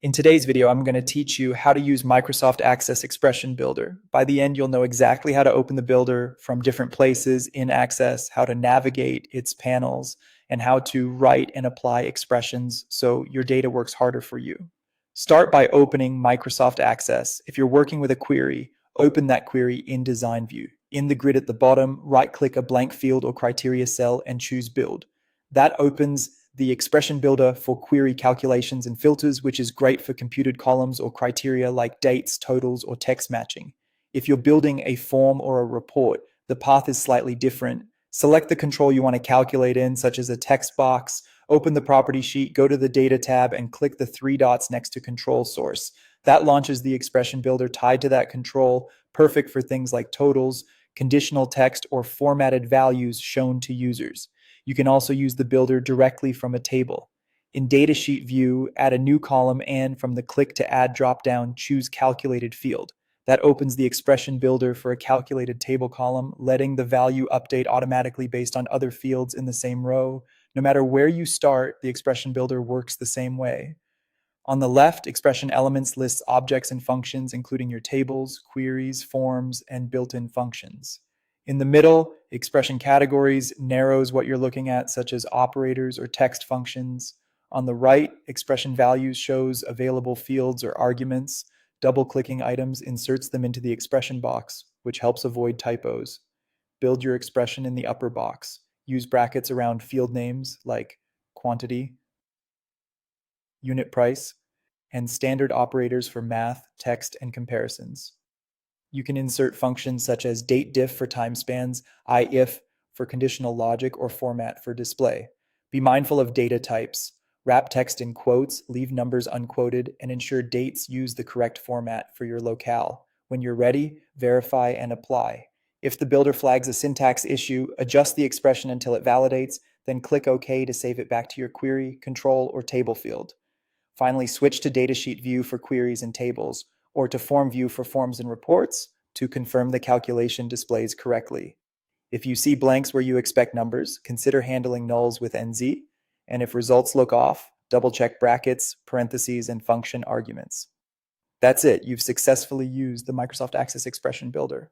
In today's video, I'm going to teach you how to use Microsoft Access Expression Builder. By the end, you'll know exactly how to open the builder from different places in Access, how to navigate its panels, and how to write and apply expressions so your data works harder for you. Start by opening Microsoft Access. If you're working with a query, open that query in Design View. In the grid at the bottom, right-click a blank field or criteria cell and choose Build. That opens the expression builder for query calculations and filters, which is great for computed columns or criteria like dates, totals, or text matching. If you're building a form or a report, the path is slightly different. Select the control you want to calculate in, such as a text box, open the property sheet, go to the data tab, and click the three dots next to control source. That launches the expression builder tied to that control, perfect for things like totals, conditional text, or formatted values shown to users. You can also use the builder directly from a table. In Datasheet view, add a new column and from the Click to Add dropdown, choose Calculated Field. That opens the expression builder for a calculated table column, letting the value update automatically based on other fields in the same row. No matter where you start, the expression builder works the same way. On the left, expression elements lists objects and functions, including your tables, queries, forms, and built-in functions. In the middle, expression categories narrows what you're looking at, such as operators or text functions. On the right, expression values shows available fields or arguments. Double-clicking items inserts them into the expression box, which helps avoid typos. Build your expression in the upper box. Use brackets around field names like quantity, unit price, and standard operators for math, text, and comparisons. You can insert functions such as datediff for time spans, if for conditional logic, or format for display. Be mindful of data types. Wrap text in quotes, leave numbers unquoted, and ensure dates use the correct format for your locale. When you're ready, verify and apply. If the builder flags a syntax issue, adjust the expression until it validates, then click OK to save it back to your query, control, or table field. Finally, switch to Datasheet view for queries and tables, or to Form view for forms and reports to confirm the calculation displays correctly. If you see blanks where you expect numbers, consider handling nulls with NZ, and if results look off, double-check brackets, parentheses, and function arguments. That's it. You've successfully used the Microsoft Access Expression Builder.